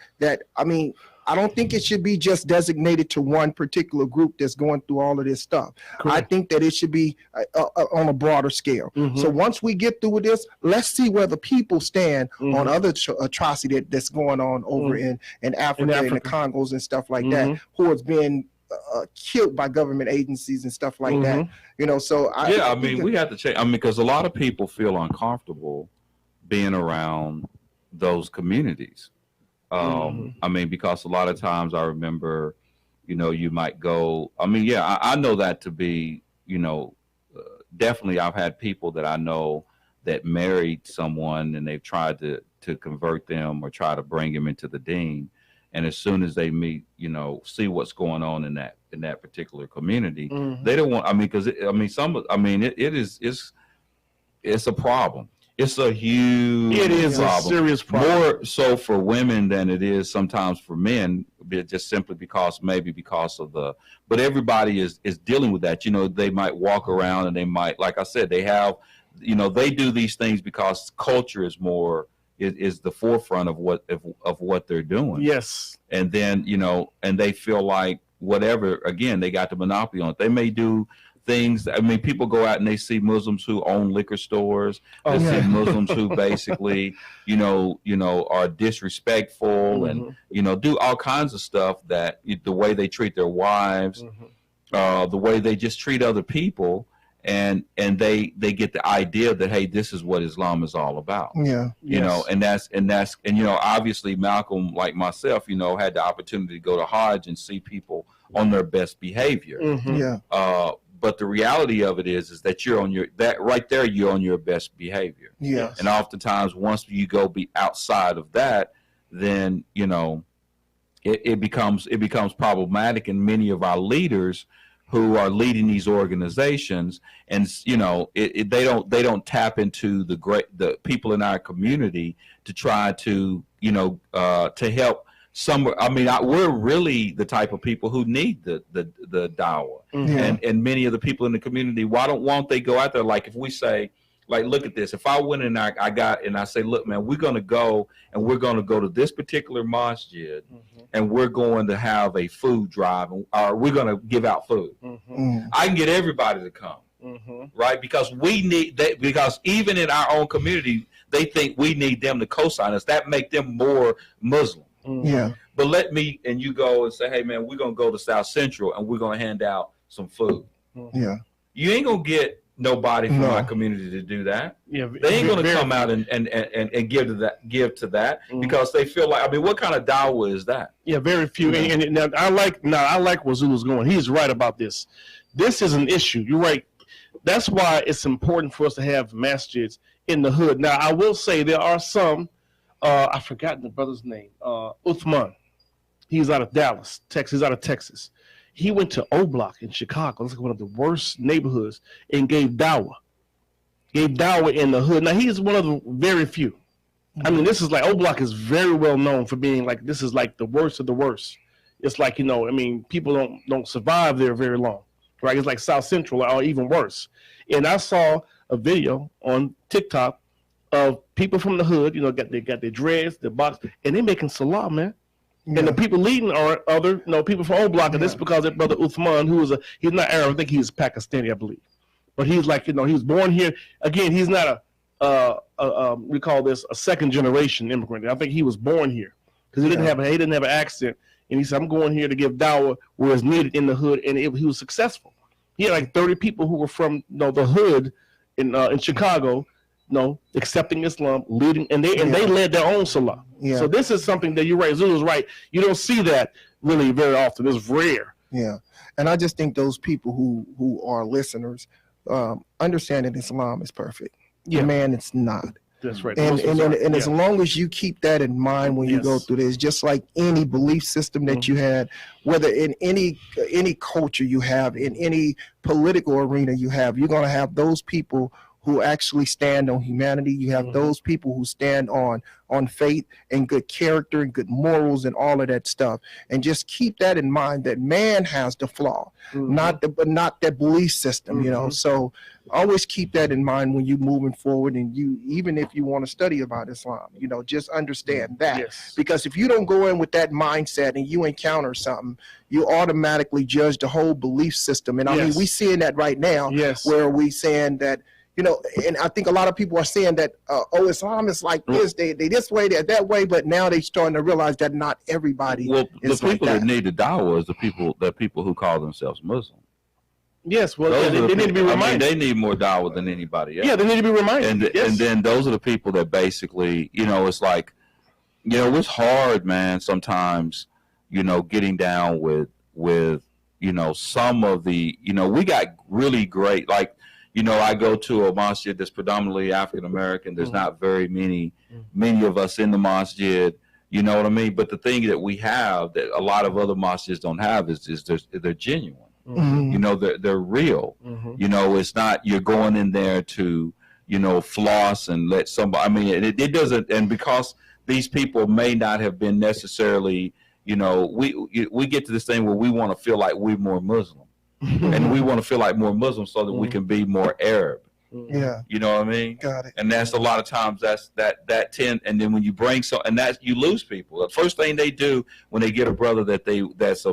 I mean, I don't think it should be just designated to one particular group that's going through all of this stuff. Correct. I think that it should be on a broader scale. So once we get through with this, let's see where the people stand on other atrocity that's going on over in Africa and the Congos and stuff like that, who has been killed by government agencies and stuff like that. So
I mean, we have to change. I mean, because a lot of people feel uncomfortable being around those communities. I mean, because a lot of times I remember, you might go, I mean, I know that to be, definitely I've had people that I know that married someone and they've tried to convert them or try to bring them into the deen. And as soon as they meet, see what's going on in that particular community, they don't want, I mean, because it's a problem. It's a huge problem.
A serious problem.
More so for women than it is sometimes for men, just simply because but everybody is dealing with that. They might walk around and they might, like I said, they have, they do these things because culture is more, is the forefront of what they're doing.
Yes.
And then, and they feel like whatever, again, they got the monopoly on it. They may do things. I mean, people go out and they see Muslims who own liquor stores. They see Muslims who basically, are disrespectful and, do all kinds of stuff that the way they treat their wives, the way they just treat other people. And they get the idea that, hey, this is what Islam is all about.
Yeah.
And that's obviously Malcolm, like myself, had the opportunity to go to Hajj and see people on their best behavior. But the reality of it is that you're on your best behavior.
Yes.
And oftentimes once you go be outside of that, then, it becomes problematic, and many of our leaders who are leading these organizations, and they don't tap into the people in our community to try to to help some. I mean, we're really the type of people who need the dawah, and many of the people in the community. Won't they go out there? Like if we say, like, look at this. If I went and I say, look, man, we're going to go to this particular masjid, and we're going to have a food drive, or we're going to give out food. I can get everybody to come, right? Because we need that. Because even in our own community, they think we need them to co-sign us. That make them more Muslim. But let me and you go and say, hey, man, we're going to go to South Central and we're going to hand out some food. You ain't going to get nobody from our community to do that. They ain't going to come out and give to that because they feel like, I mean, what kind of dawah is that?
Yeah, very few. And now I like where Zulu's going. He's right about this. This is an issue. You're right. That's why it's important for us to have masjids in the hood. Now, I will say there are some. I've forgotten the brother's name. Uthman. He's out of Dallas, Texas. He's out of Texas. He went to O Block in Chicago. It's like one of the worst neighborhoods, and gave dawah. Gave dawah in the hood. Now, he's one of the very few. I mean, this is like, O Block is very well known for being like, this is like the worst of the worst. It's like, I mean, people don't survive there very long, right? It's like South Central or even worse. And I saw a video on TikTok of people from the hood, they got their dreads, their box, and they making salah, man. And the people leading are other, people from O Block, and this is because their brother Uthman, he's not Arab, I think he's Pakistani, I believe. But he's like, he was born here. Again, he's not we call this a second generation immigrant. I think he was born here because he didn't have an accent. And he said, I'm going here to give dawah where it's needed in the hood, and he was successful. He had like 30 people who were from the hood in Chicago, accepting Islam, leading, and they led their own salah. So this is something that you're right. Zulu's right. You don't see that really very often. It's rare.
Yeah, and I just think those people who are listeners understand that Islam is perfect. Man, it's not.
That's right.
And as long as you keep that in mind when you go through this, just like any belief system that you had, whether in any culture you have, in any political arena you have, you're going to have those people who actually stand on humanity. You have those people who stand on faith and good character and good morals and all of that stuff. And just keep that in mind, that man has the flaw, not that belief system, So always keep that in mind when you're moving forward, and even if you want to study about Islam, just understand that. Because if you don't go in with that mindset and you encounter something, you automatically judge the whole belief system. And I mean, we seeing that right now, where we saying that, and I think a lot of people are saying that, Islam is like this, they this way, they're that way, but now they're starting to realize that not everybody is
the people that need the dawah is the people who call themselves Muslim.
Yes, well, they need to be reminded.
They need more dawah than anybody else.
Yeah, they need to be reminded.
And then those are the people that basically, it's like, it's hard, man, sometimes, getting down with some of the, we got really great, like, I go to a masjid that's predominantly African American. There's not very many of us in the masjid. You know what I mean? But the thing that we have that a lot of other masjids don't have is they're genuine. They're real. It's not you're going in there to floss and let somebody. I mean, it doesn't. And because these people may not have been necessarily, we get to this thing where we want to feel like we're more Muslim. And we want to feel like more Muslim so that we can be more Arab.
Yeah.
You know what I mean?
Got it.
And that's a lot of times that tend, and then when you bring and that you lose people. The first thing they do when they get a brother that's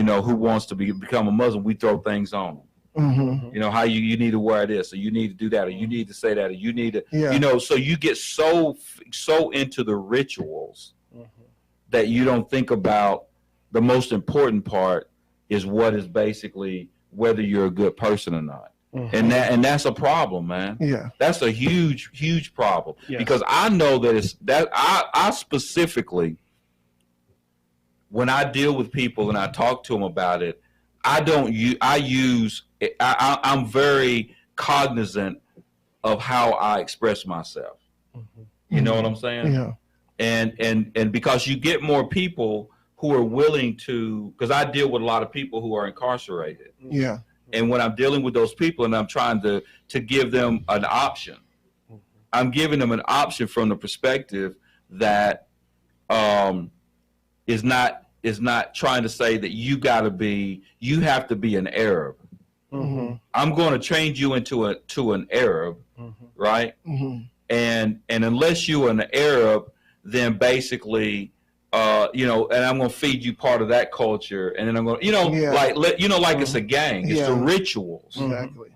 who wants to become a Muslim, we throw things on them.
Mm-hmm.
How you need to wear this, or you need to do that, or you need to say that, or you need to,
Yeah.
so you get so into the rituals that you don't think about the most important part is what is basically whether you're a good person or not. And that's a problem, man.
Yeah.
That's a huge problem.
Yes.
Because I know that I specifically, when I deal with people and I talk to them about it, I'm very cognizant of how I express myself. You know what I'm saying?
Yeah.
And because you get more people who are willing to, because I deal with a lot of people who are incarcerated.
Yeah.
And when I'm dealing with those people and I'm trying to give them an option, I'm giving them an option from the perspective that is not trying to say that you have to be an Arab.
Mm-hmm.
I'm going to change you into an Arab, right?
Mm-hmm.
And unless you're an Arab, then basically, and I'm going to feed you part of that culture, and then I'm going to, like it's a gang. It's the rituals,
Exactly.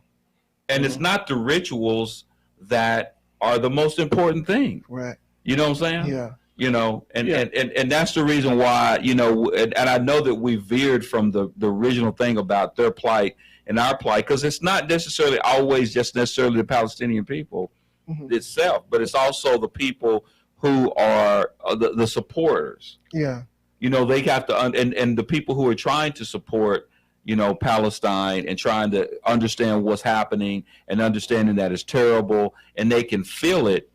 and it's not the rituals that are the most important thing.
Right.
You know what I'm saying?
Yeah.
And that's the reason why, and I know that we veered from the original thing about their plight and our plight, because it's not necessarily always just necessarily the Palestinian people itself, but it's also the people who are the supporters.
Yeah.
They have to, and the people who are trying to support, Palestine and trying to understand what's happening and understanding that it's terrible, and they can feel it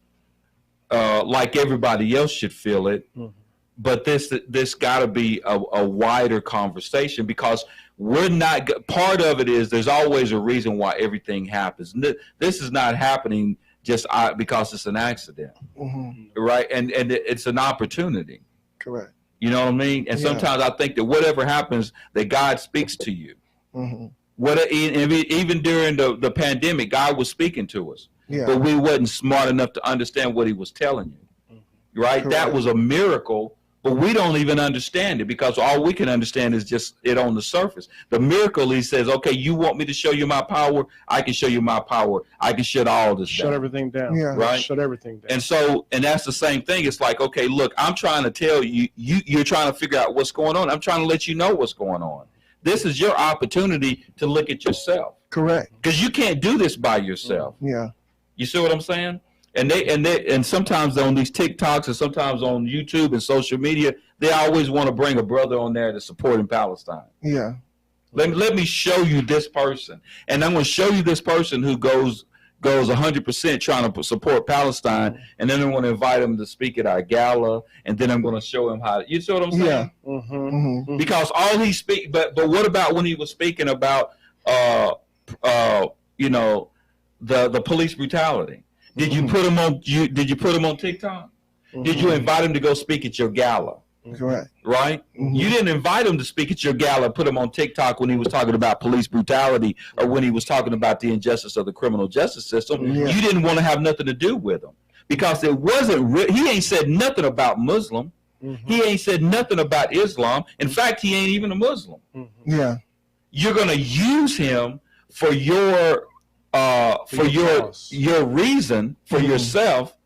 like everybody else should feel it. But this got to be a wider conversation, because we're not, part of it is there's always a reason why everything happens. This is not happening just because it's an accident, right? And it's an opportunity.
Correct.
You know what I mean? And sometimes I think that whatever happens, that God speaks to you. Even during the pandemic, God was speaking to us, but we wasn't smart enough to understand what He was telling you, right?
Correct.
That was a miracle. But we don't even understand it, because all we can understand is just it on the surface. The miracle, He says, okay, you want me to show you my power? I can show you my power. I can shut all this down.
Shut everything down.
Yeah.
Right?
Shut everything down.
And that's the same thing. It's like, okay, look, I'm trying to tell you, you're trying to figure out what's going on. I'm trying to let you know what's going on. This is your opportunity to look at yourself.
Correct.
Because you can't do this by yourself.
Yeah.
You see what I'm saying? And sometimes on these TikToks and sometimes on YouTube and social media, they always want to bring a brother on there to support in Palestine.
Yeah.
Let me show you this person, and I'm going to show you this person who goes 100% trying to support Palestine, and then I'm going to invite him to speak at our gala, and then I'm going to show him how. You see what I'm saying?
Yeah.
Because all he speak, but what about when he was speaking about the police brutality? Did you put him on? Did you put him on TikTok? Did you invite him to go speak at your gala?
Correct.
Right? You didn't invite him to speak at your gala, put him on TikTok when he was talking about police brutality or when he was talking about the injustice of the criminal justice system.
Yeah.
You didn't want to have nothing to do with him, because it wasn't. He ain't said nothing about Muslim. He ain't said nothing about Islam. In fact, he ain't even a Muslim.
Yeah.
You're gonna use him for your reason for yourself,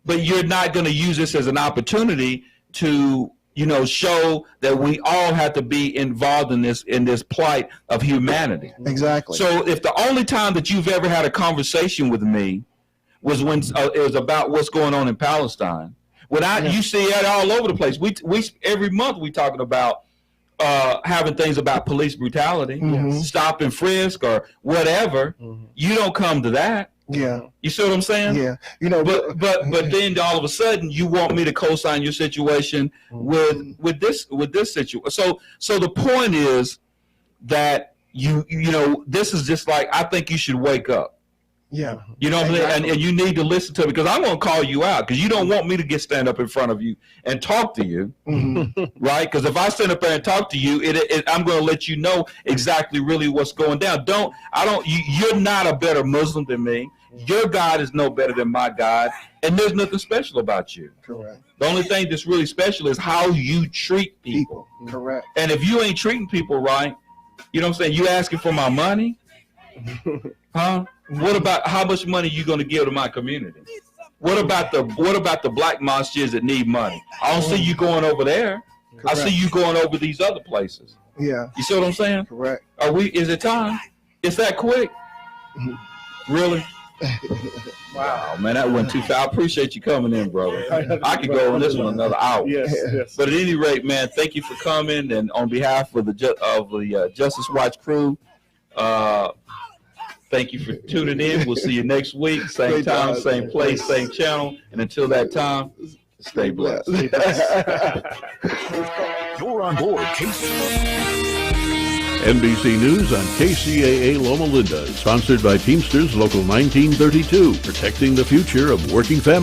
but you're not going to use this as an opportunity to show that we all have to be involved in this plight of humanity.
Exactly.
So if the only time that you've ever had a conversation with me was when it was about what's going on in Palestine, you see that all over the place. We every month we talking about having things about police brutality, stop and frisk or whatever. You don't come to that.
Yeah.
You see what I'm saying?
Yeah.
But then all of a sudden you want me to co-sign your situation with this situation. So the point is that this is just like, I think you should wake up.
Yeah.
You know what I'm saying? And you need to listen to me, because I'm going to call you out, because you don't want me to stand up in front of you and talk to you, right? Because if I stand up there and talk to you, I'm going to let you know exactly really what's going down. You're not a better Muslim than me, Your God is no better than my God, and there's nothing special about you.
Correct.
The only thing that's really special is how you treat people.
Correct.
And if you ain't treating people right, you know what I'm saying? You asking for my money? Huh? What about how much money you going to give to my community? What about the black mosques that need money? I don't see you going over there.
Correct.
I see you going over these other places.
Yeah.
You see what I'm saying?
Correct.
Is it time? It's that quick? Really? Wow, man, that went too far. I appreciate you coming in, brother. I could go on this one another hour.
Yes, yes.
But at any rate, man, thank you for coming. And on behalf of the Justice Watch crew, thank you for tuning in. We'll see you next week. Same time, same place, same channel. And until that time, stay blessed.
You're on board, NBC News on KCAA Loma Linda, sponsored by Teamsters Local 1932, protecting the future of working families.